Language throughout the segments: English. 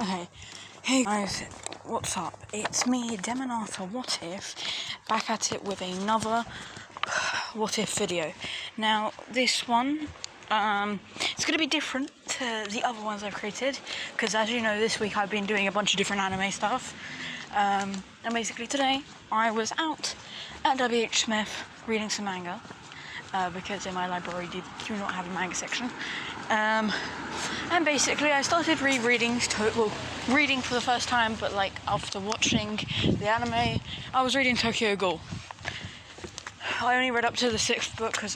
Okay, hey guys, what's up? It's me, Demonata What If, back at it with another What If video. Now, this one, it's going to be different to the other ones I've created, because as you know, this week I've been doing a bunch of different anime stuff, and basically today, I was out at W.H. Smith reading some manga, because in my library they do not have a manga section. And basically I started reading for the first time, but like after watching the anime, I was reading Tokyo Ghoul. I only read up to the 6th book because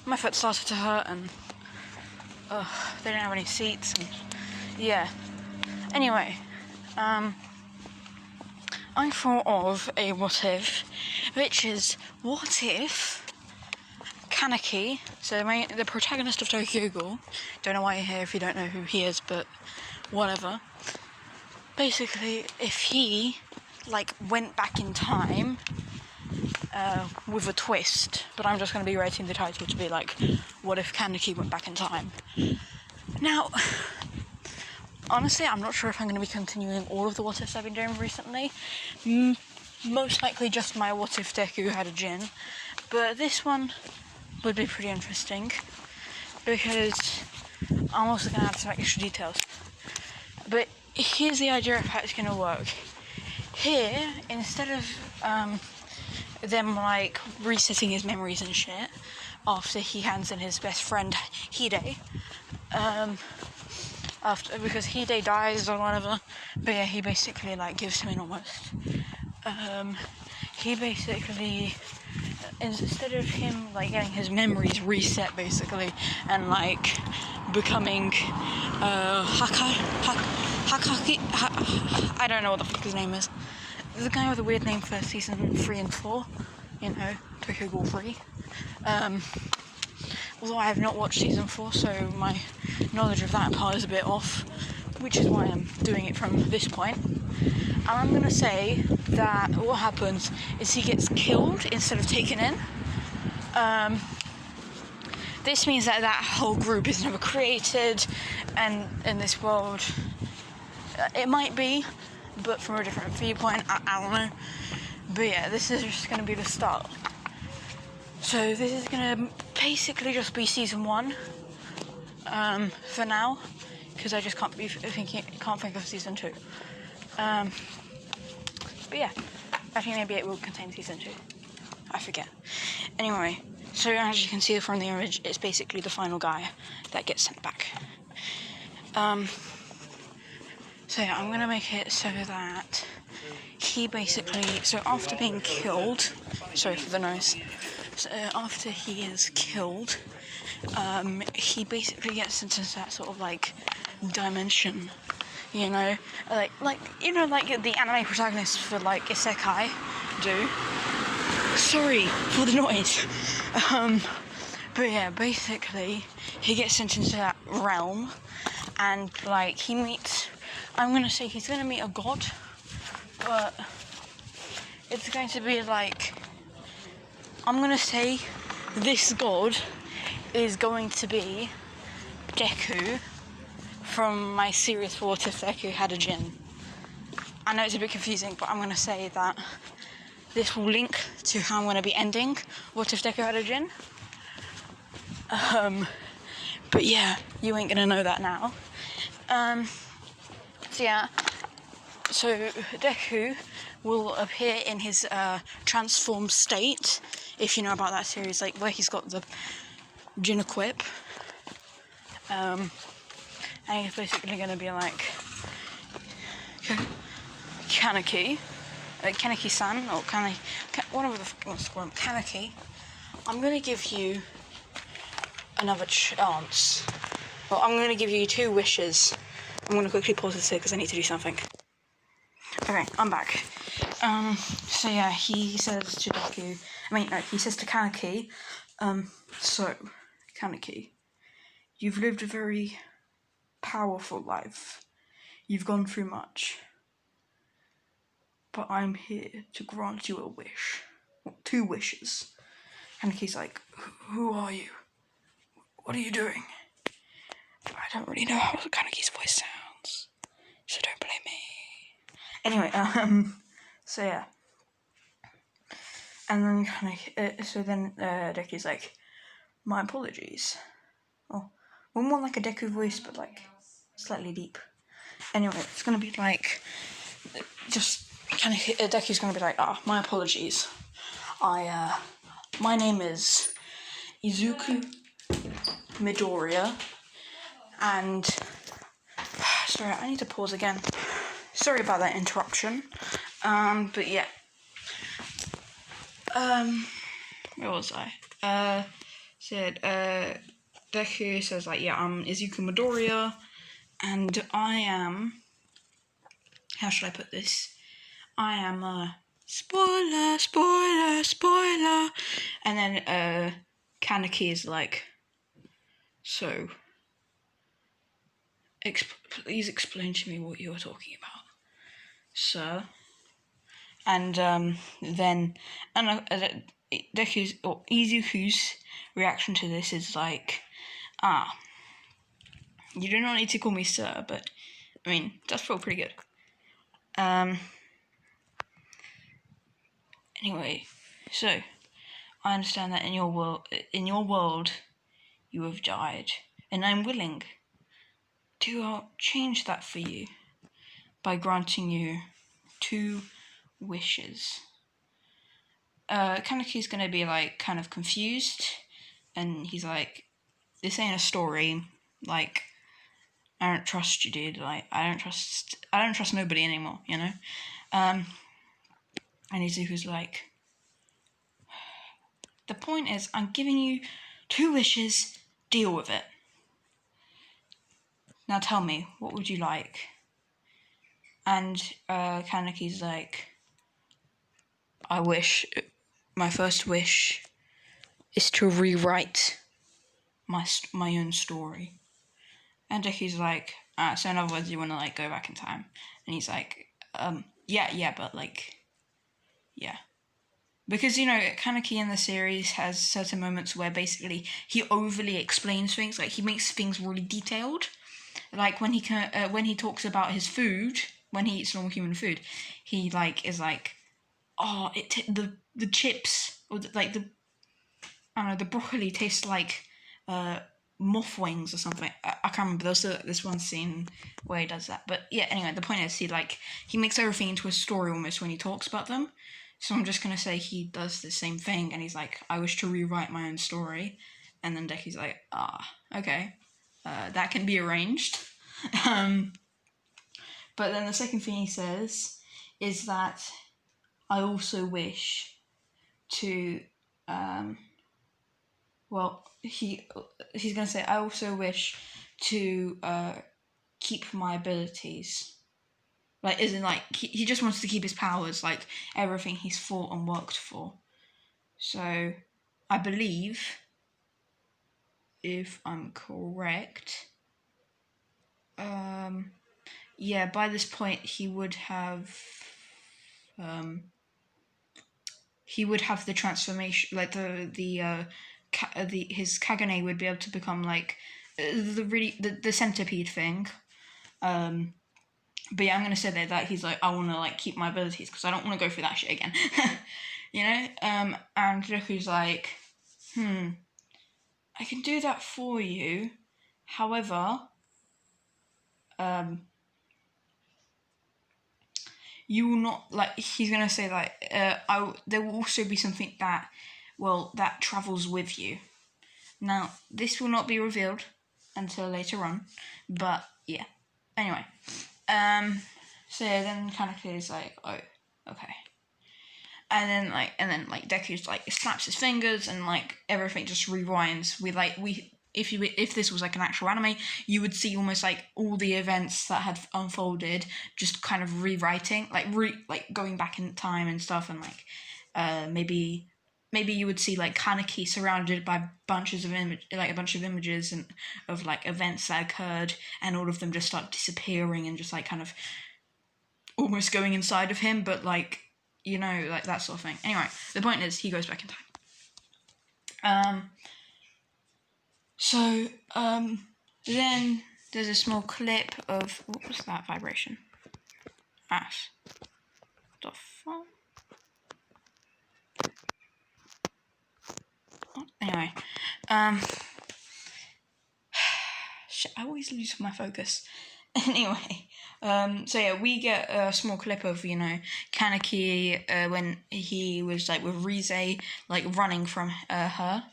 my foot started to hurt and they didn't have any seats and yeah. Anyway, I thought of a what if, which is what if Kaneki, so the protagonist of Tokyo Ghoul, don't know why you're here if you don't know who he is, but whatever. Basically, if he, went back in time, with a twist, but I'm just going to be writing the title to be what if Kaneki went back in time? Now, honestly, I'm not sure if I'm going to be continuing all of the what ifs I've been doing recently. Most likely just my what if Deku had a Jin, but this one would be pretty interesting because I'm also going to add some extra details. But here's the idea of how it's going to work. Here, instead of them resetting his memories and shit after he hands in his best friend Hide, because Hide dies or whatever, but yeah, he basically gives him in almost. He basically, instead of him getting his memories reset basically and becoming Hakaki, I don't know what the fuck his name is, the guy with a weird name for season 3 and 4, Tokyo Ghoul 3. Although I have not watched season 4, so my knowledge of that part is a bit off, which is why I'm doing it from this point. And I'm gonna say that what happens is he gets killed instead of taken in. This means that whole group is never created, and in this world, it might be, but from a different viewpoint, I don't know. But yeah, this is just gonna be the start. So this is gonna basically just be season 1, for now, because I just can't think of season 2. But yeah, I think maybe it will contain season 2. I forget. Anyway, so as you can see from the image, it's basically the final guy that gets sent back. So yeah, I'm gonna make it so that he basically, so after being killed, sorry for the noise, so after he is killed, he basically gets into that sort of dimension, the anime protagonists for isekai do. Sorry for the noise. But yeah, basically he gets sent into that realm and he meets, I'm gonna say he's gonna meet a god, but it's going to be I'm gonna say this god is going to be Deku from my series for What If Deku Had a Jin. I know it's a bit confusing, but I'm gonna say that this will link to how I'm gonna be ending What If Deku Had a Jin. But yeah, you ain't gonna know that now. So Deku will appear in his transformed state, if you know about that series, where he's got the Jin equip. And he's basically gonna be Kaneki, Kaneki-san, or whatever the fuck you want to call him, Kaneki. I'm gonna give you another chance. Well, I'm gonna give you 2 wishes. I'm gonna quickly pause this here because I need to do something. Okay, I'm back. So yeah, he says to Deku, he says to Kaneki, so, Kaneki, you've lived a very powerful life. You've gone through much. But I'm here to grant you a wish. 2 wishes. Kaneki's who are you? What are you doing? I don't really know how Kaneki's voice sounds. Anyway, so yeah. And then Deku's like, my apologies. Oh, well, more like a Deku voice, but like slightly deep. Anyway, it's gonna be like, just Deku's gonna be like, my apologies. My name is Izuku Midoriya, and sorry, I need to pause again. Sorry about that interruption. But yeah. Where was I? Deku says like, yeah, I'm Izuku Midoriya, and I am, how should I put this? I am spoiler, and then Kaneki is like, so please explain to me what you are talking about, sir. And then Deku's or Izuku's reaction to this is like, you do not need to call me sir, but I mean that's still pretty good. Anyway, so I understand that in your world, you have died, and I'm willing to change that for you by granting you 2 wishes. Kaneki's gonna be like kind of confused, and he's like, this ain't a story, like, I don't trust you, dude, like, I don't trust nobody anymore, you know? And Izuku's like, the point is, I'm giving you 2 wishes, deal with it. Now tell me, what would you like? And Kaneki's like, my first wish is to rewrite my own story. And Deku's like, so in other words, you want to like go back in time? And he's like, yeah, but like, yeah. Because, you know, Kaneki in the series has certain moments where basically he overly explains things, like he makes things really detailed. Like when he talks about his food, when he eats normal human food, he like is like, oh, the chips or the broccoli tastes like moth wings or something. I can't remember. There's this one scene where he does that. But yeah, anyway, the point is he makes everything into a story almost when he talks about them. So I'm just gonna say he does the same thing, and he's like, I wish to rewrite my own story. And then Deku's like, okay, that can be arranged. But then the second thing he says is that I also wish to, he's gonna say, I also wish to keep my abilities. Like, isn't like he just wants to keep his powers, like everything he's fought and worked for. So, I believe, if I'm correct, by this point he would have the transformation, like his Kagane would be able to become like the centipede thing. But yeah, I'm gonna say that he's like, I want to like keep my abilities because I don't want to go through that shit again. You know. And Riku's like, I can do that for you. However, you will not, like, he's gonna say like, there will also be something that travels with you. Now, this will not be revealed until later on, but yeah. Anyway, so yeah, then Kaneki is like, oh, okay. And then Deku's like snaps his fingers and like everything just rewinds. If this was like an actual anime, you would see almost like all the events that had unfolded just kind of rewriting, like going back in time and stuff, and like maybe you would see like Kaneki surrounded by a bunch of images and of like events that occurred, and all of them just start disappearing and just like kind of almost going inside of him, but like, you know, like that sort of thing. Anyway, the point is he goes back in time. So then there's a small clip of, what was that vibration? Ash. The fuck? Anyway, shit, I always lose my focus. Anyway, so yeah, we get a small clip of, Kaneki when he was like with Rize, like running from her,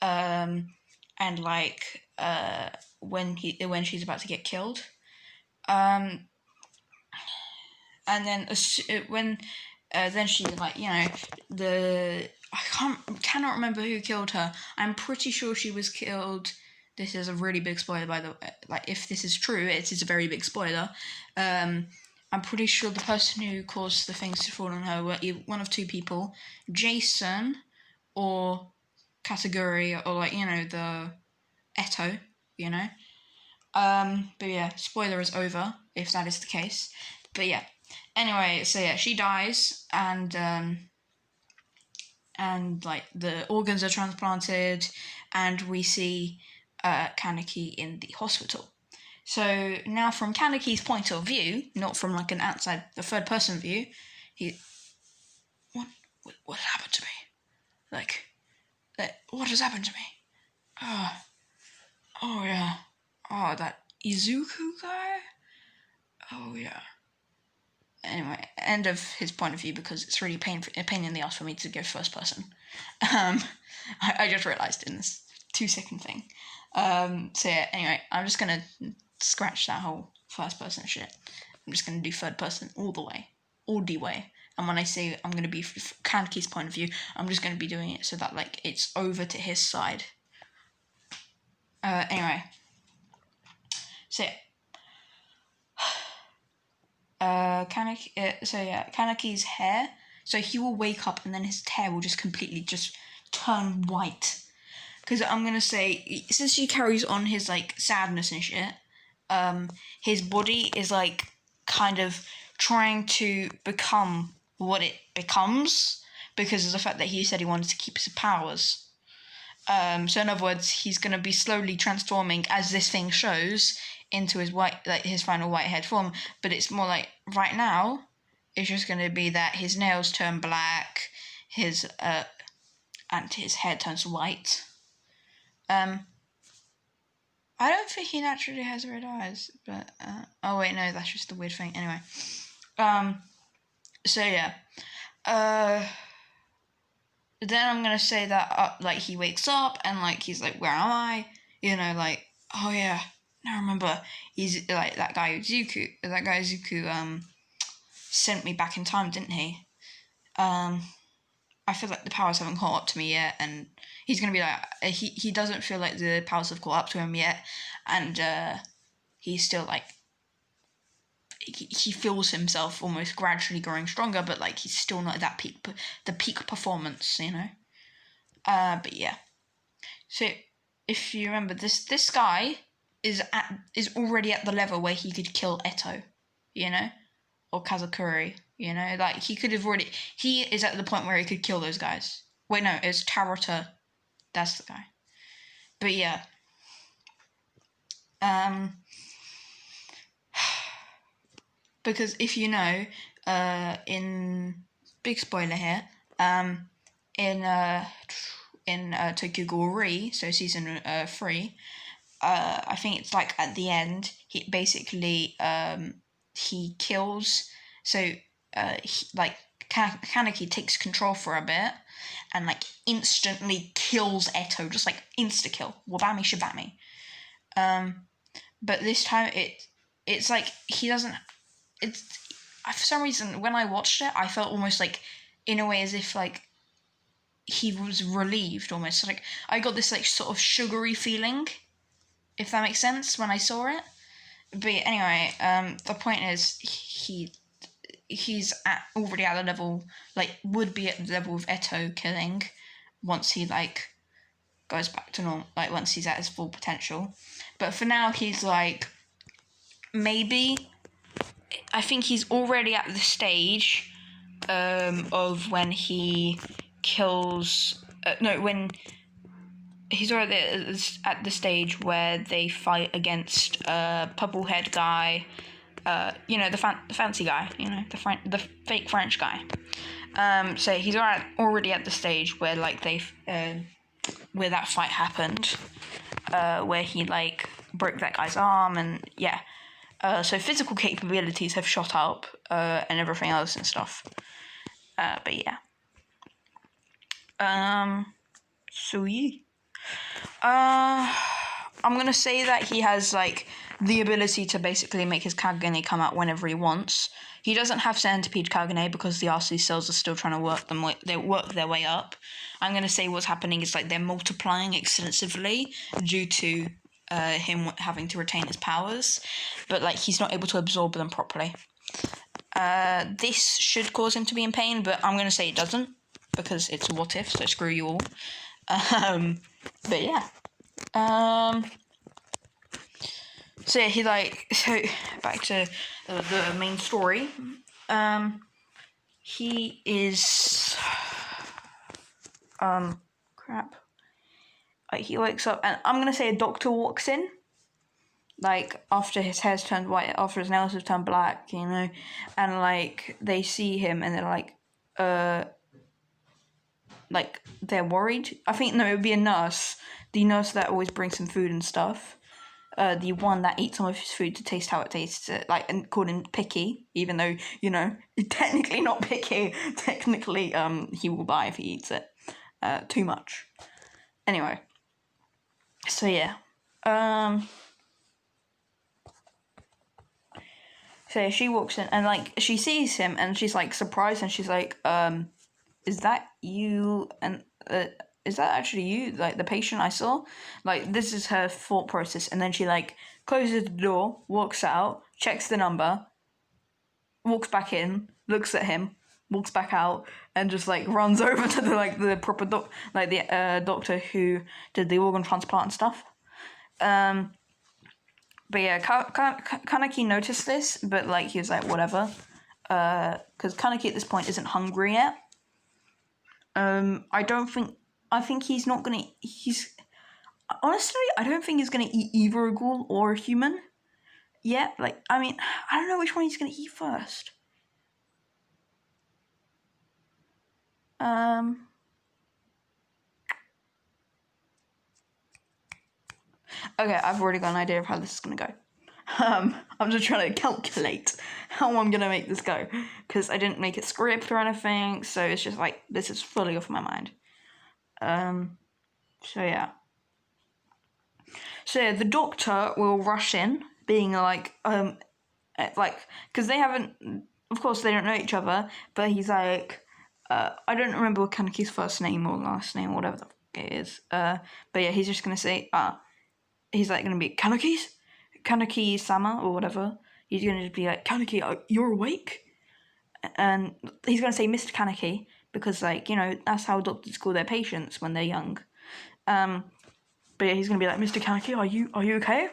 and like when she's about to get killed, and then when then she like I cannot remember who killed her. I'm pretty sure she was killed. This is a really big spoiler, by the way. Like, if this is true, it is a very big spoiler. I'm pretty sure the person who caused the things to fall on her were one of two people, Jason or Kataguri, or the Eto, But yeah, spoiler is over, if that is the case. But yeah. Anyway, so yeah, she dies, and like the organs are transplanted, and we see Kaneki in the hospital. So now, from Kaneki's point of view, not from like an outside, the third person view, what happened to me? Like, what has happened to me? Oh yeah, that Izuku guy. Oh yeah. Anyway, end of his point of view, because it's really a pain in the ass for me to go first person. I just realised in this 2-second thing. So yeah, anyway, I'm just gonna scratch that whole first person shit. I'm just gonna do third person all the way. And when I say I'm gonna be Kaneki's point of view, I'm just gonna be doing it so that like it's over to his side. Anyway. So yeah. Kaneki's hair. So he will wake up and then his hair will just completely just turn white. Because I'm gonna say, since he carries on his like sadness and shit, his body is like kind of trying to become what it becomes because of the fact that he said he wanted to keep his powers. So in other words, he's gonna be slowly transforming, as this thing shows, into his final white-haired form. But it's more like right now, it's just gonna be that his nails turn black, and his hair turns white. I don't think he naturally has red eyes, but oh wait, no, that's just the weird thing. Anyway, so yeah, then I'm gonna say that like he wakes up and like he's like, where am I? Like, oh yeah, now I remember, he's like that guy Zuku sent me back in time, didn't he? I feel like the powers haven't caught up to me yet, and he's gonna be like, he doesn't feel like the powers have caught up to him yet, and he's still like, he feels himself almost gradually growing stronger, but like he's still not at that peak performance, But yeah, so if you remember, this guy is already at the level where he could kill Eto, or Kazakuri, like he is at the point where he could kill those guys. Wait, no, it's Tarota, that's the guy. But yeah, because if you know, in big spoiler here, in Tokyo Ghoul, so season 3, I think it's like at the end, he basically he kills. So Kaneki takes control for a bit, and like instantly kills Eto, just like insta kill, wabami shabami. But this time it's like he doesn't. It's for some reason when I watched it, I felt almost like, in a way, as if like he was relieved almost. Like I got this like sort of sugary feeling, if that makes sense, when I saw it. But anyway, the point is he's already at the level, like would be at the level of Eto killing once he like goes back to normal, like once he's at his full potential. But for now, he's like, maybe, I think he's already at the stage of when he kills. When he's already at the stage where they fight against Purple Head guy, the fancy guy, the fake French guy. So he's already at the stage where like where that fight happened, where he like broke that guy's arm, and yeah. So physical capabilities have shot up, and everything else and stuff. But yeah. So yeah. I'm gonna say that he has like the ability to basically make his Kagane come out whenever he wants. He doesn't have Centipede Kagane because the RC cells are still trying to work their way up. I'm gonna say what's happening is like they're multiplying extensively due to him having to retain his powers, but like he's not able to absorb them properly. This should cause him to be in pain, but I'm gonna say it doesn't because it's a what if, so screw you all. But yeah. So yeah, so back to the main story. He is crap. Like he wakes up and I'm gonna say a doctor walks in. Like after his hair's turned white, after his nails have turned black, and like they see him and they're like they're worried. I think no, it would be a nurse. The nurse that always brings him food and stuff. The one that eats some of his food to taste how it tastes, and called him picky, even though, technically not picky. Technically, he will die if he eats it. Too much. Anyway. So, yeah. So she walks in and, like, she sees him and she's, like, surprised and she's like, is that you? And, is that actually you, like, the patient I saw? Like, this is her thought process. And then she, like, closes the door, walks out, checks the number, walks back in, looks at him, walks back out, and just, like, runs over to the proper doctor who did the organ transplant and stuff. But yeah, Kaneki noticed this, but, like, he was like, whatever. Because Kaneki at this point isn't hungry yet. I think he's not gonna. Honestly, I don't think he's gonna eat either a ghoul or a human. Yeah, like, I mean, I don't know which one he's gonna eat first. Okay, I've already got an idea of how this is gonna go. I'm just trying to calculate how I'm gonna make this go, because I didn't make it script or anything, so it's just like, this is fully off my mind. So yeah, the doctor will rush in, being like, because they haven't, of course they don't know each other, but he's like, I don't remember Kaneki's first name or last name or whatever the fuck it is, but yeah, he's just gonna say, he's like gonna be Kaneki-sama or whatever. He's gonna be like, Kaneki, you're awake? And he's gonna say Mr. Kaneki, because, like, that's how doctors call their patients when they're young. But yeah, he's gonna be like, Mr. Kaneki, are you okay?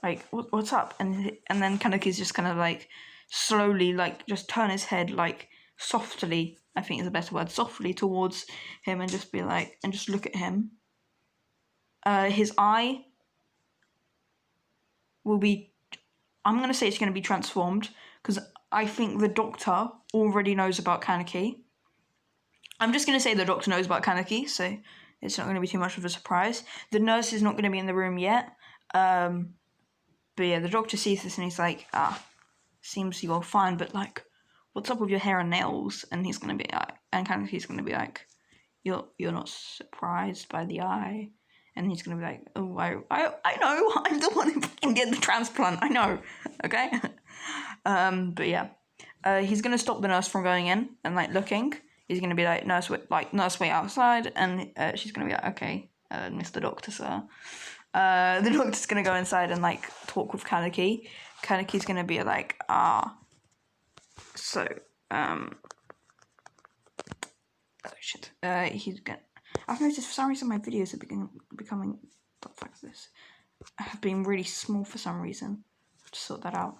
Like, what's up? And then Kaneki's just gonna, like, slowly, like, just turn his head, like, softly, I think is the best word, softly towards him, and just be like, and just look at him. His eye will be, I'm gonna say it's gonna be transformed, because I think the doctor already knows about Kaneki. I'm just gonna say the doctor knows about Kaneki, so it's not going to be too much of a surprise. The nurse is not going to be in the room yet. But yeah, the doctor sees this and he's like, seems you're fine, but, like, what's up with your hair and nails? And he's going to be like, and Kaneki's going to be like, you're not surprised by the eye? And he's going to be like, oh, I know, I'm the one who can get the transplant, I know, okay? But yeah, he's going to stop the nurse from going in and, like, looking. He's going to be like, nurse, wait outside, and she's going to be like, okay, Mr. Doctor, sir. The doctor's going to go inside and, like, talk with Kaneki. Kaneki's going to be like, so, oh, shit. I've noticed for some reason my videos are becoming like this. I have been really small for some reason. I have to sort that out.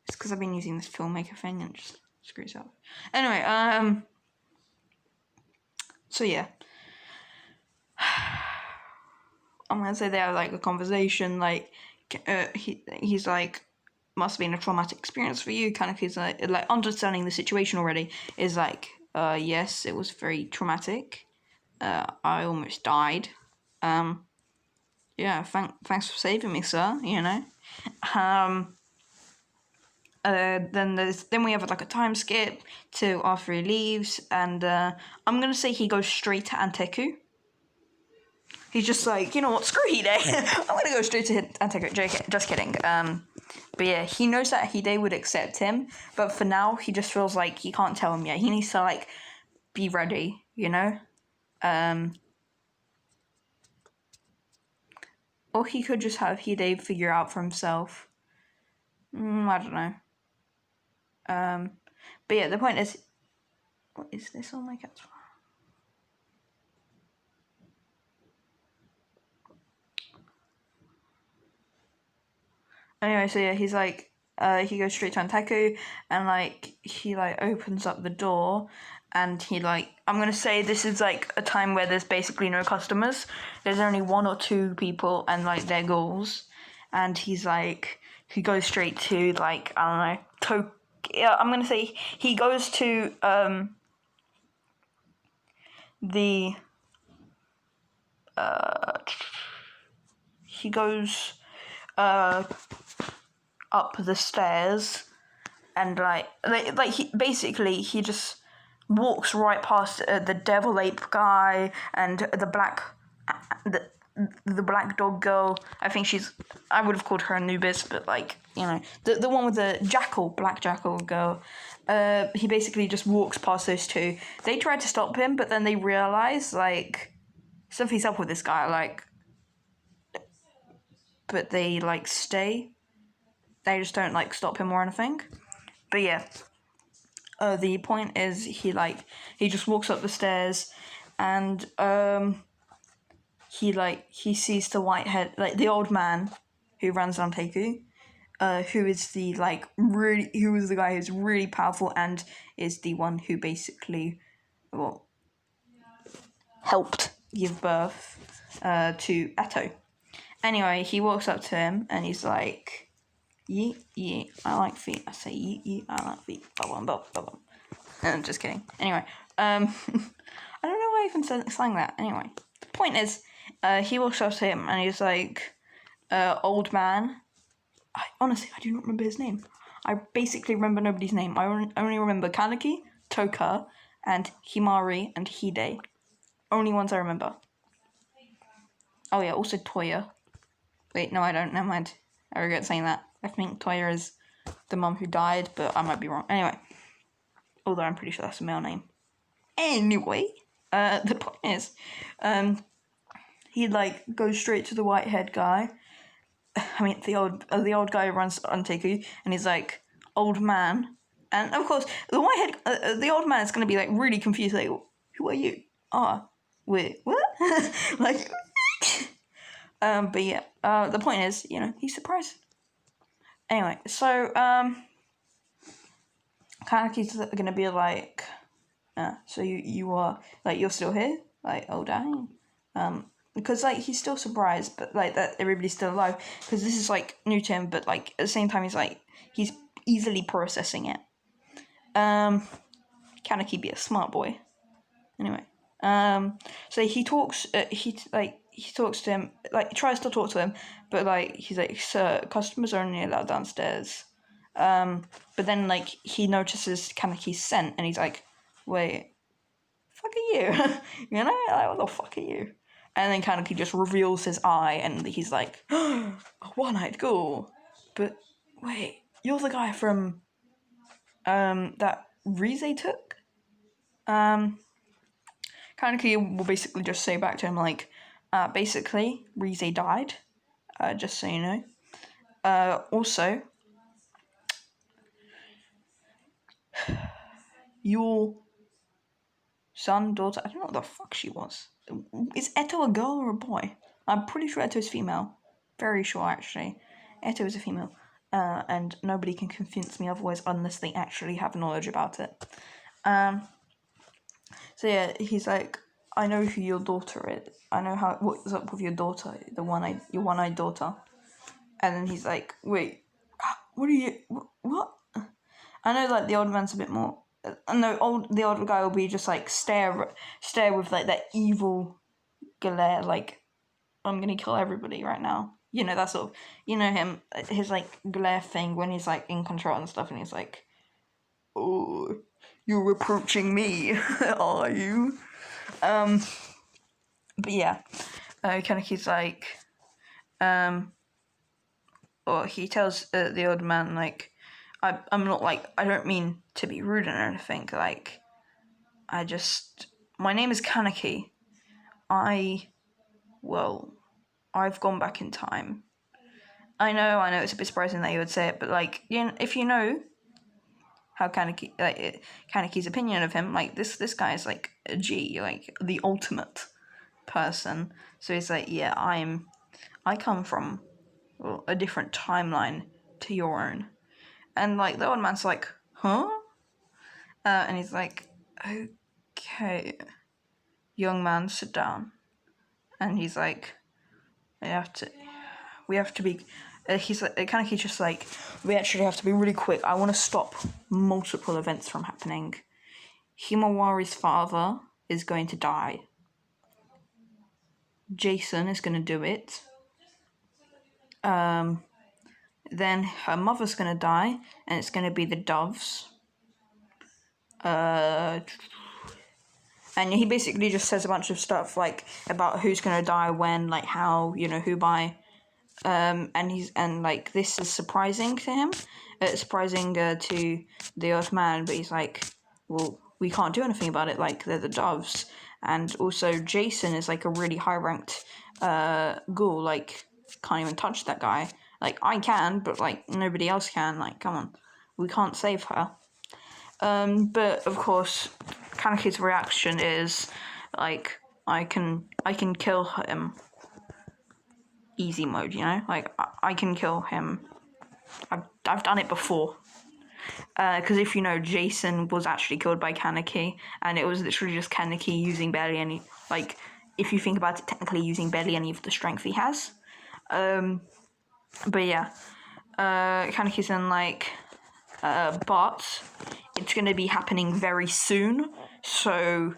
It's because I've been using this filmmaker thing and it just screws up. Anyway, so yeah, I'm gonna say they have, like, a conversation, like, he's like, must have been a traumatic experience for you. Kaneki's like understanding the situation already is like, yes, it was very traumatic. I almost died. Yeah, thanks for saving me, sir. You know. Then we have like a time skip to after he leaves, and I'm gonna say he goes straight to Anteiku. He's just like, you know what, screw Hide. I'm gonna go straight to Anteiku. Just kidding. But yeah, he knows that Hide would accept him, but for now he just feels like he can't tell him yet. He needs to like be ready, you know. Or he could just have Hide figure out for himself. I don't know. But yeah, the point is, what is this on my cat's? Anyway, so yeah, he's like, he goes straight to Anteiku, and like he like opens up the door, and he like, I'm gonna say this is like a time where there's basically no customers. There's only 1 or 2 people and like their goals, and he's like, he goes straight to like, I don't know, I'm gonna say he goes to he goes up the stairs, and like he just walks right past the devil ape guy and the black dog girl. I would have called her Anubis, but like, you know, the one with the black jackal girl. He basically just walks past those 2. They try to stop him, but then they realize like something's up with this guy, like, but they like stay. They just don't like stop him or anything. But yeah, the point is he just walks up the stairs, and he sees the whitehead, like the old man who runs Anteiku, who is the guy who's really powerful and is the one who basically helped give birth to Eto. Anyway, he walks up to him and he's like, yeet, I like feet. I say yeet, I like feet. Bum, bum, bum, bum. I'm just kidding. Anyway, I don't know why I even sang that. Anyway, the point is, he walks up to him and he's like, old man. Honestly, I do not remember his name. I basically remember nobody's name. I only remember Kaneki, Toka, and Himari and Hide. Only ones I remember. Oh yeah, also Toya. Wait, no, I don't. Never mind. I regret saying that. I think Toya is the mum who died, but I might be wrong. Anyway, although I'm pretty sure that's a male name. Anyway, the point is, he like goes straight to the whitehead guy. I mean, the old guy who runs Anteiku, and he's like, old man, and of course the whitehead, the old man is gonna be like really confused, like, who are you? Wait, what? Like, but yeah, the point is, you know, he's surprised. Anyway, so Kaneki's gonna be like, so you are like, you're still here, like, oh dang, because like he's still surprised, but like that everybody's still alive, because this is like new to him, but like at the same time he's easily processing it. Kaneki be a smart boy. Anyway, so he talks. He talks to him, like tries to talk to him, but like he's like, sir, customers are only allowed downstairs. But then like he notices Kaneki's scent, and he's like, wait, fuck are you? You know, like, what the fuck are you? And then Kaneki just reveals his eye, and he's like, a one-eyed ghoul. But wait, you're the guy from that Rize took? Kaneki will basically just say back to him like, basically, Rize died, just so you know. Also, your son, daughter, I don't know what the fuck she was. Is Eto a girl or a boy? I'm pretty sure Eto is female. Very sure, actually. Eto is a female. And nobody can convince me otherwise unless they actually have knowledge about it. So yeah, he's like, I know who your daughter is. I know what's up with your daughter, your one-eyed daughter. And then he's like, wait, what are you, what? I know, like, the old man's a bit more, no, the older guy will be just, like, stare with, like, that evil glare, like, I'm gonna kill everybody right now. You know, that sort of, you know him, his, like, glare thing when he's, like, in control and stuff, and he's like, oh, you're approaching me, are you? But yeah, Kaneki's like, or he tells the old man, like, I'm not, like, I don't mean to be rude or anything, like, my name is Kaneki. I've gone back in time. I know it's a bit surprising that you would say it, but, like, you know, if you know how Kaneki's opinion of him, like, this guy is, like, a G, like, the ultimate person. So he's like, yeah, I come from a different timeline to your own. And, like, the old man's like, huh? And he's like, okay, young man, sit down. And he's like, we have to be, he's like, Kaneki's just like, we actually have to be really quick. I want to stop multiple events from happening. Himawari's father is going to die. Jason is going to do it. Then her mother's going to die, and it's going to be the Doves. And he basically just says a bunch of stuff, like, about who's going to die when, like, how, you know, who by. And like, this is surprising to him. It's surprising to the old man, but he's like, well, we can't do anything about it, like, they're the Doves. And also, Jason is, like, a really high-ranked ghoul, like, can't even touch that guy. Like, I can, but, like, nobody else can. Like, come on, we can't save her. But, of course, Kaneki's reaction is, like, I can kill him. Easy mode, you know? Like, I can kill him. I've done it before. Because if you know, Jason was actually killed by Kaneki, and it was literally just Kaneki using barely any, like, if you think about it, technically using barely any of the strength he has. But yeah, Kaneki's in, like, but it's going to be happening very soon, so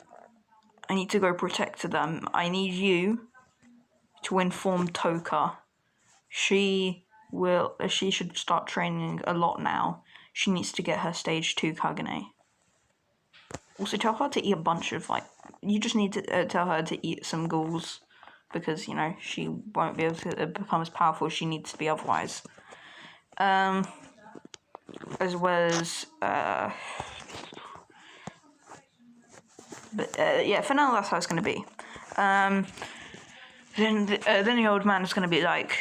I need to go protect them. I need you to inform Toka. She should start training a lot now. She needs to get her stage 2 Kagane. Also, tell her to eat a bunch of, like, you just need to tell her to eat some ghouls, because, you know, she won't be able to become as powerful as she needs to be otherwise. As well as, yeah, for now that's how it's going to be. Then the old man is going to be like,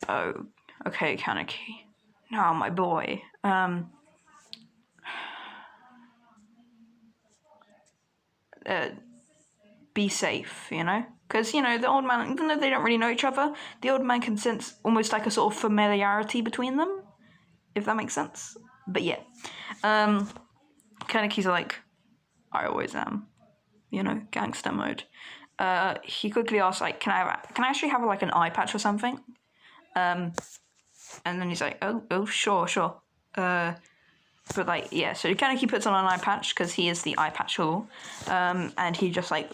oh, okay, Kaneki, now my boy, be safe, you know? Because, you know, the old man, even though they don't really know each other, the old man can sense almost like a sort of familiarity between them, if that makes sense. But yeah, Kaneki's like, I always am, you know, gangster mode. He quickly asks, like, can I actually have, like, an eye patch or something? And then he's like, oh, sure. But, like, yeah, so Kaneki puts on an eye patch, because he is the eye patch hall, and he just, like,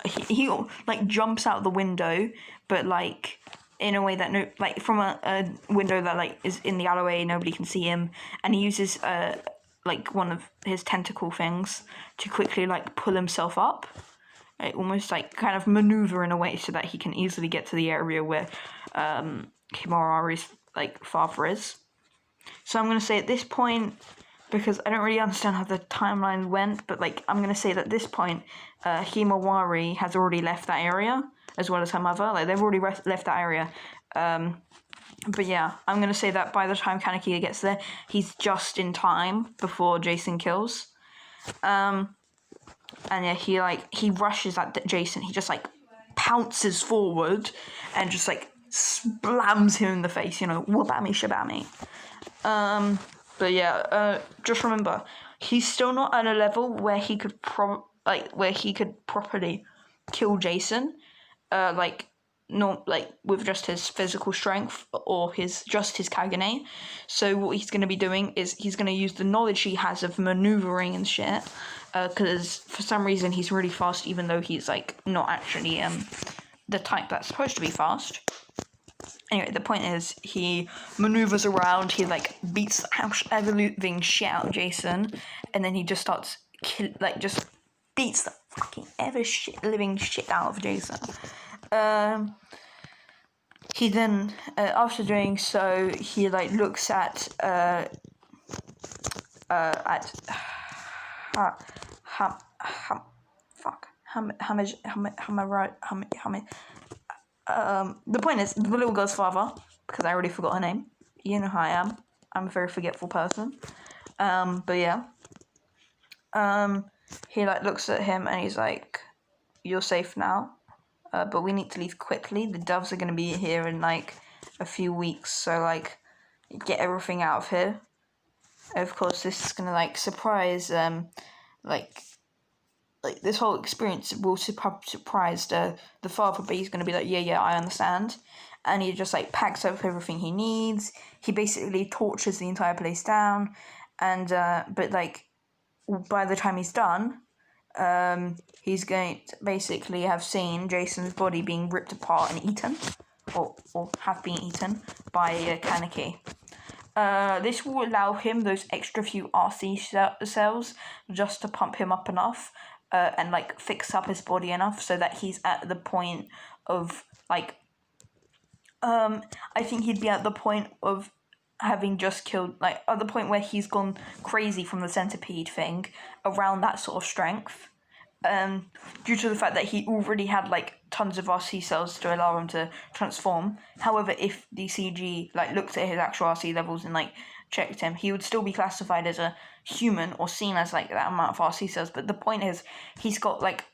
he like, jumps out the window, but, like, in a way that, like, from a window that, like, is in the alleyway, nobody can see him, and he uses, like, one of his tentacle things to quickly, like, pull himself up, like, almost, like, kind of maneuver in a way so that he can easily get to the area where, Himawari's, like, father is. So I'm going to say at this point, because I don't really understand how the timeline went, but, like, I'm going to say that at this point, Himawari has already left that area, as well as her mother. Like, they've already left that area. But yeah, I'm going to say that by the time Kaneki gets there, he's just in time before Jason kills. And yeah, he rushes at Jason. He just, like, pounces forward and just, like, slams him in the face, you know, whabammy shabammy. But yeah, just remember, he's still not at a level where he could properly kill Jason. Like, not like with just his physical strength or his Kagane. So what he's going to be doing is he's going to use the knowledge he has of maneuvering and shit, because for some reason he's really fast, even though he's like not actually the type that's supposed to be fast. Anyway, the point is he maneuvers around, he like beats the ever-living shit out of Jason, and then he just starts just beats the fucking ever-living shit out of Jason. He then, after doing so, he like looks at the point is, the little girl's father, because I already forgot her name. You know how I am. I'm a very forgetful person. But yeah. He like looks at him and he's like, "You're safe now, but we need to leave quickly. The doves are gonna be here in like a few weeks, so like, get everything out of here." And of course, this is gonna like surprise like this whole experience will surprise the father, but he's gonna be like, yeah, I understand, and he just like packs up everything he needs. He basically torches the entire place down, and but like by the time he's done, he's going to basically have seen Jason's body being ripped apart and eaten, or have been eaten by Kaneki. This will allow him those extra few RC cells just to pump him up enough and like fix up his body enough so that he's at the point of like I think he'd be at the point of having just killed, like at the point where he's gone crazy from the centipede thing, around that sort of strength, due to the fact that he already had like tons of RC cells to allow him to transform. However, if the CG like looked at his actual RC levels and like checked him, he would still be classified as a human or seen as like that amount of RC cells. But the point is, he's got like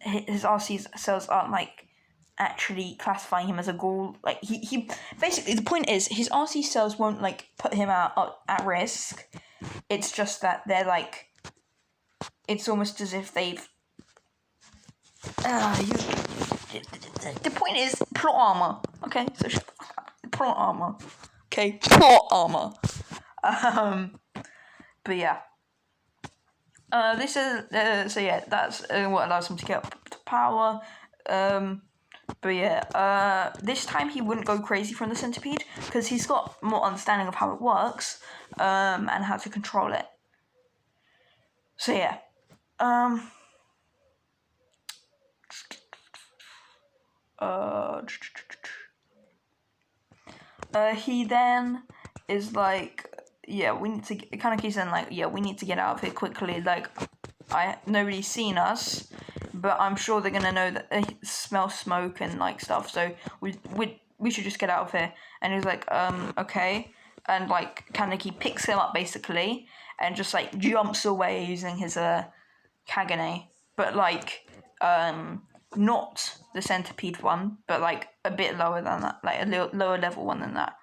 his RC cells aren't like actually classifying him as a ghoul. Like he basically, the point is his RC cells won't like put him at risk. It's just that they're like, it's almost as if they've the point is plot armor. Okay, so plot armor. Okay, plot armor. But yeah. This is so yeah, that's what allows him to get up to power. But yeah, this time he wouldn't go crazy from the centipede because he's got more understanding of how it works, and how to control it. So yeah, he then is like, yeah, we need to kind of keeps saying like, yeah, we need to get out of here quickly. Like, nobody's seen us, but I'm sure they're gonna know that they smell smoke and like stuff. So we should just get out of here. And he's like, okay. And like Kaneki picks him up basically and just like jumps away using his Kagane, but like not the centipede one, but like a bit lower than that, like a lower level one than that.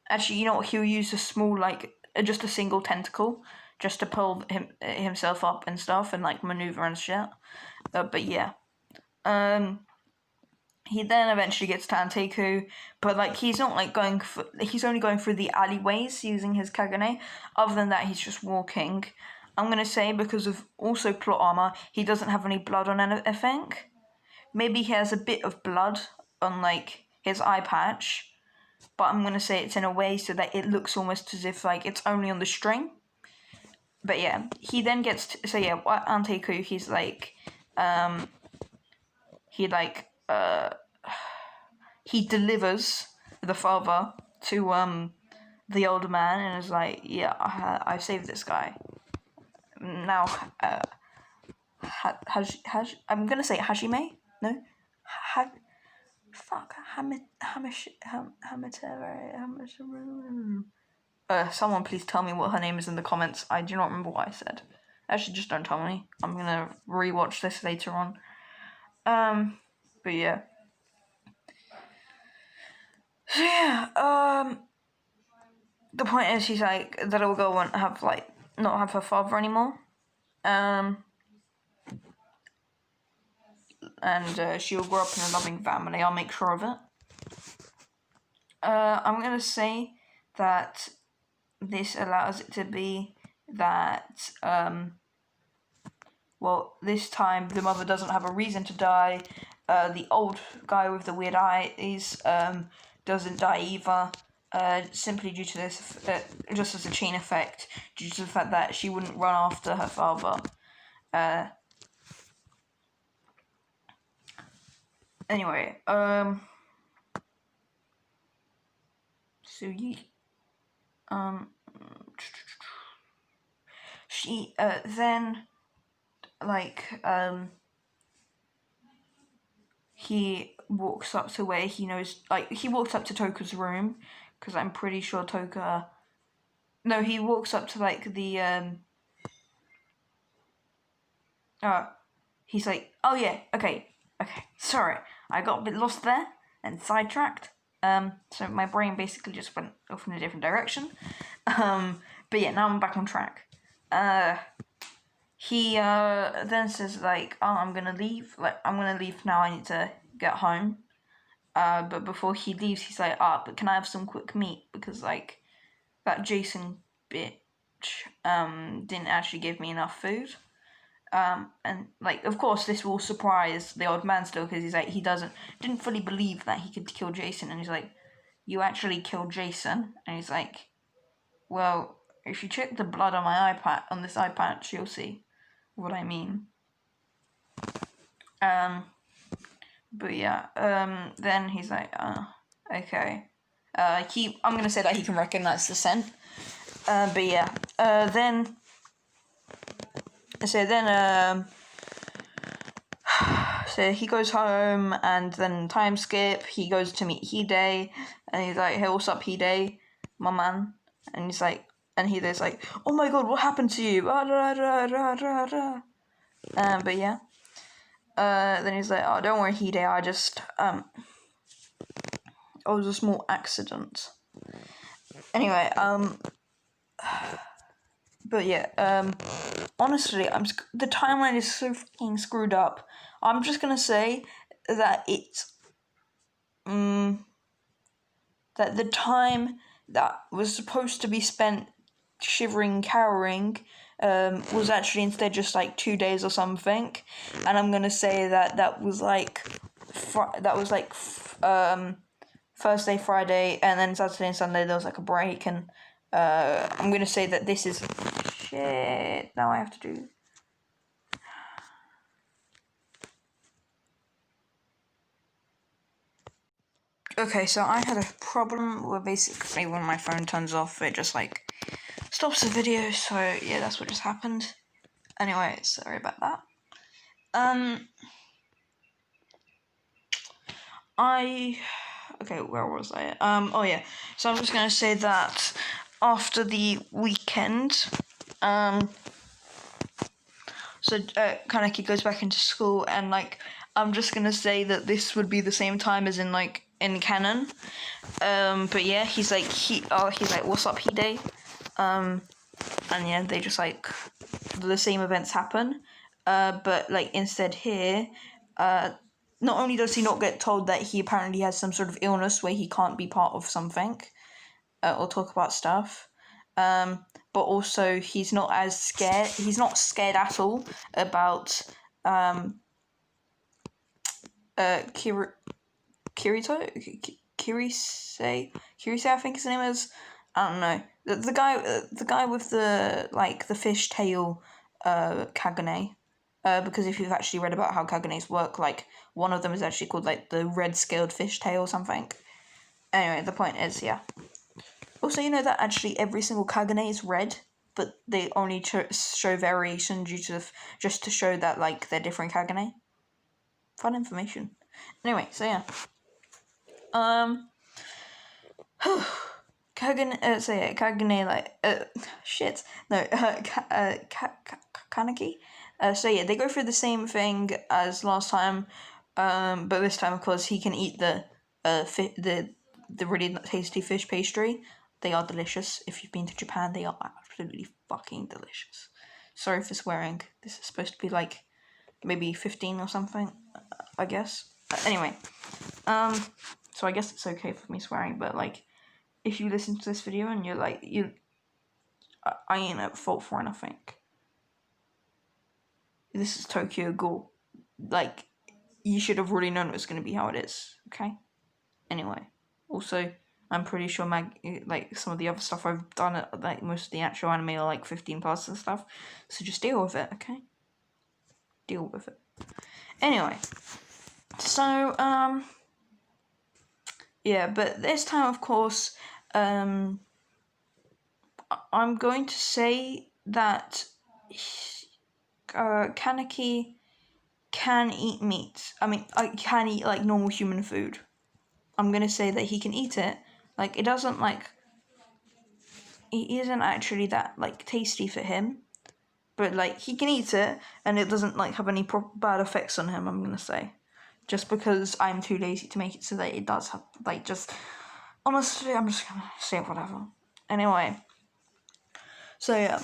Actually, you know what? He'll use a small, like, just a single tentacle, just to pull himself up and stuff, and like maneuver and shit. But yeah, he then eventually gets to Anteiku, but like he's not like he's only going through the alleyways using his Kagane. Other than that, he's just walking. I'm gonna say because of also plot armor, he doesn't have any blood on anything. Maybe he has a bit of blood on like his eye patch, but I'm gonna say it's in a way so that it looks almost as if like it's only on the string. But yeah, he then gets to, so yeah, Anteiku, he's like, he delivers the father to the older man and is like, yeah, I saved this guy. Now, I'm gonna say Hajime? No? Someone please tell me what her name is in the comments. I do not remember what I said. Actually, just don't tell me. I'm gonna rewatch this later on. But yeah. So yeah, the point is he's like, that little girl won't have like, not have her father anymore. and she'll grow up in a loving family. I'll make sure of it. I'm gonna say that this allows it to be that this time the mother doesn't have a reason to die. The old guy with the weird eyes doesn't die either. Simply due to this, just as a chain effect, due to the fact that she wouldn't run after her father. Anyway, so she then he walks up to where he knows, he walks up to Toka's room, because I'm pretty sure Toka. No, he walks up to the he's like, oh yeah, okay, sorry, I got a bit lost there and sidetracked. So my brain basically just went off in a different direction. But yeah, now I'm back on track. He then says oh, I'm gonna leave now, I need to get home. But before he leaves, he's like, but can I have some quick meat, because that Jason bitch didn't actually give me enough food. And of course this will surprise the old man still, because he's like, didn't fully believe that he could kill Jason, and he's like, you actually killed Jason? And he's like, well, if you check the blood on this eye patch, you'll see what I mean. But yeah, then he's like, okay. I'm gonna say that he can recognize the scent. But yeah, so he goes home, and then time skip, he goes to meet Hide, and he's like, hey, what's up, Hide, my man? And he's like, Hide's like, oh my god, what happened to you? But yeah. Then he's like, oh, don't worry, Hide, it was a small accident. Anyway, but yeah, honestly, the timeline is so fucking screwed up. I'm just gonna say that that the time that was supposed to be spent shivering, cowering, was actually instead just 2 days or something, and I'm gonna say that was Thursday, Friday, and then Saturday and Sunday there was a break, and I'm gonna say that this is shit. Now I have to do. Okay, so I had a problem where basically when my phone turns off, it just stops the video. So yeah, that's what just happened. Anyway, sorry about that. Okay, where was I? Oh yeah. So I'm just gonna say that after the weekend, Kaneki goes back into school, and I'm just gonna say that this would be the same time as in canon. But yeah, he's like, what's up, Hide? And yeah, they just the same events happen. But instead here, not only does he not get told that he apparently has some sort of illness where he can't be part of something, or talk about stuff, but also he's not as scared. He's not scared at all about Kirise, I think his name is. I don't know. The guy with the fish tail, Kagane. Because if you've actually read about how Kaganes work, one of them is actually called the red scaled fish tail or something. Anyway, the point is, yeah. Also, you know that actually every single Kagane is red, but they only show variation just to show that they're different Kagane. Fun information. Anyway, so yeah. Kagane, Kaneki. So yeah, they go through the same thing as last time, but this time, of course, he can eat the really tasty fish pastry. They are delicious. If you've been to Japan, they are absolutely fucking delicious. Sorry for swearing. This is supposed to be maybe 15 or something, I guess. Anyway, so I guess it's okay for me swearing, but like, if you listen to this video and you're like, I ain't at fault for nothing. This is Tokyo Ghoul. Like, you should have already known it was going to be how it is, okay? Anyway, also, I'm pretty sure like some of the other stuff I've done, like most of the actual anime are like 15 plus and stuff, so just deal with it, okay? Deal with it. Anyway, so, yeah, but this time, of course, I'm going to say that Kaneki can eat meat. I mean, I can eat like normal human food. I'm gonna say that he can eat it. Like, it doesn't like, it isn't actually that like tasty for him, but like he can eat it, and it doesn't like have any bad effects on him. I'm gonna say, just because I'm too lazy to make it so that it does have like just. Honestly, I'm just gonna say whatever. Anyway, so yeah.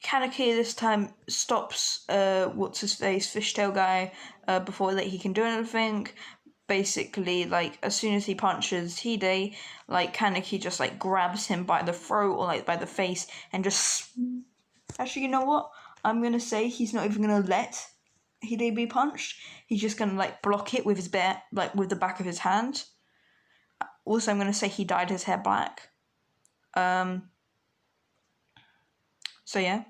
Kaneki this time stops what's his face fishtail guy before that he can do anything. Basically, like, as soon as he punches Hide, like, Kaneki just like grabs him by the throat or like by the face and just actually, you know what, I'm gonna say he's not even gonna let Hide be punched. He's just gonna like block it with his with the back of his hand. Also, I'm gonna say he dyed his hair black. So yeah,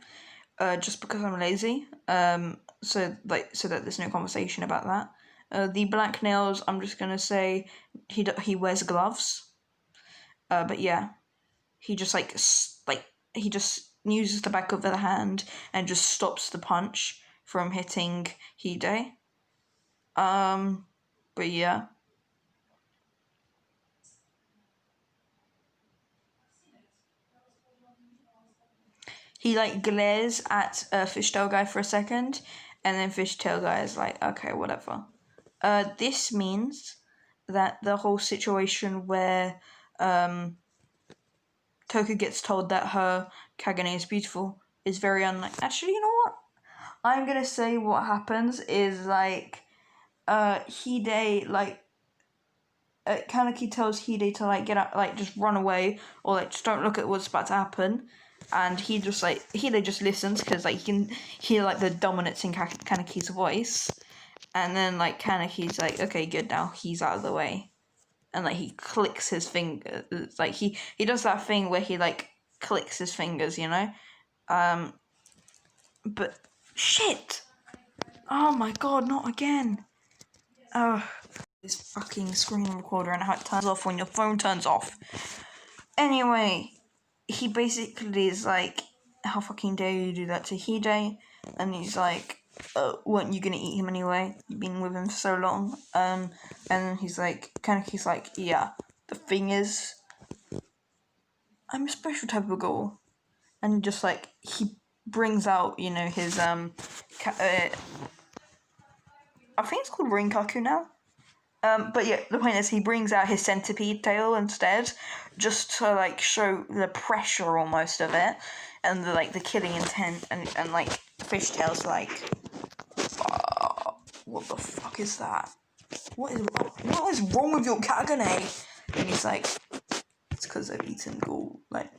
just because I'm lazy. So that there's no conversation about that. The black nails, I'm just gonna say he wears gloves. But yeah, he just he just uses the back of the hand and just stops the punch from hitting Hide. But yeah. He like glares at Fishtail guy for a second, and then Fishtail guy is like, okay, whatever. This means that the whole situation where Toku gets told that her Kagane is beautiful is very unlikely. Actually, you know what? I'm gonna say what happens is like Hide like Kaneki tells Hide to like get out, like just run away or like just don't look at what's about to happen. And he just like Hide just listens because like he can hear like the dominance in Kaneki's voice, and then like Kaneki's like, okay, good, now he's out of the way, and like he clicks his fingers, like he does that thing where he like clicks his fingers, you know. But shit! Oh my god, not again! Oh, this fucking screen recorder and how it turns off when your phone turns off. Anyway. He basically is like, how fucking dare you do that to Hide? And he's like, weren't you gonna eat him anyway? You've been with him for so long. And then he's like, Kaneki's like, yeah, the thing is, I'm a special type of ghoul. And just like, he brings out, you know, his, I think it's called Rinkaku now. But yeah, the point is he brings out his centipede tail instead, just to like show the pressure almost of it, and the like the killing intent, and like Fishtail's like, what the fuck is that? What is wrong with your Kagane? And he's like, it's because they've eaten ghoul, like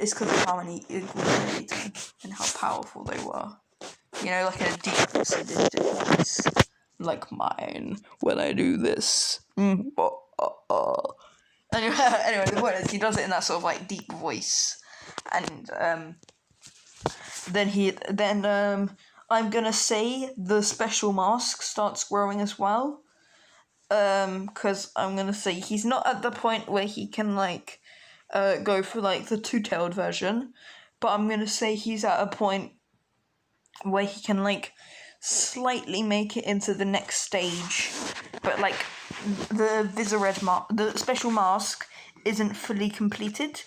it's because of how many ghouls they've eaten and how powerful they were. You know, like in a deep sadistic voice. Like mine when I do this. Anyway, the point is he does it in that sort of like deep voice, and then I'm gonna say the special mask starts growing as well, because I'm gonna say he's not at the point where he can like go for like the two-tailed version, but I'm gonna say he's at a point where he can like slightly make it into the next stage, but like the the special mask isn't fully completed.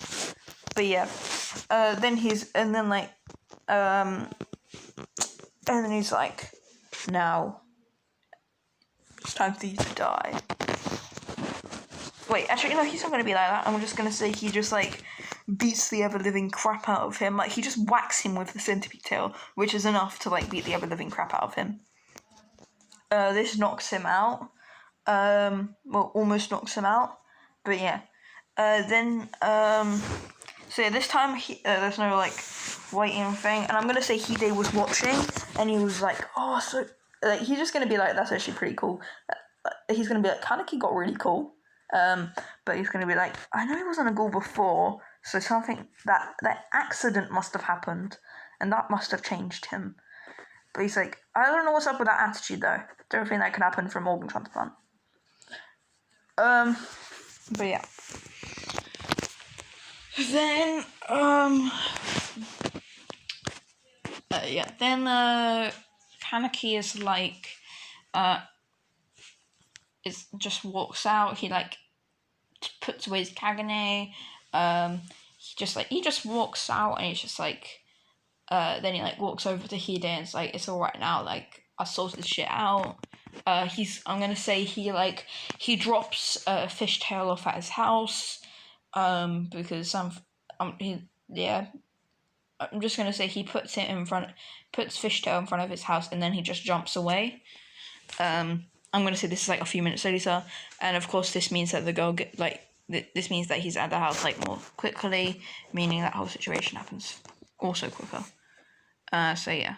But yeah, then he's like, now it's time for you to die. Wait, actually no, he's not gonna be like that. I'm just gonna say he just like beats the ever-living crap out of him. Like, he just whacks him with the centipede tail, which is enough to, like, beat the ever-living crap out of him. This knocks him out. Well, almost knocks him out. But yeah. So yeah, this time, there's no, like, waiting thing. And I'm going to say Hide was watching, and he was like, oh, so... Like, he's just going to be like, that's actually pretty cool. He's going to be like, Kaneki got really cool. But he's going to be like, I know he wasn't a ghoul before, so something, that accident must have happened, and that must have changed him. But he's like, I don't know what's up with that attitude, though. Don't think that can happen from organ transplant. But yeah. Then, Kaneki is like, it just walks out. He like puts away his Kagane. He just walks out, and he's just like, then he like walks over to Hide and it's like, it's all right now. Like, I sorted this shit out. I'm gonna say he drops a fishtail off at his house, because I'm just gonna say he puts fishtail in front of his house, and then he just jumps away. I'm gonna say this is like a few minutes later, and of course this means that the girl this means that he's at the house like more quickly, meaning that whole situation happens also quicker. So yeah.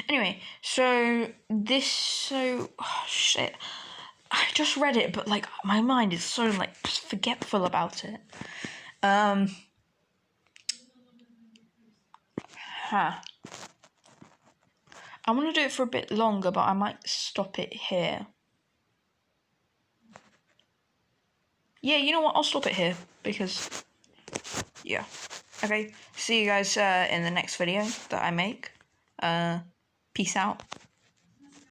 Anyway, shit. I just read it, but like my mind is so like just forgetful about it. I want to do it for a bit longer, but I might stop it here. Yeah, you know what? I'll stop it here because, yeah. Okay, see you guys in the next video that I make. Peace out.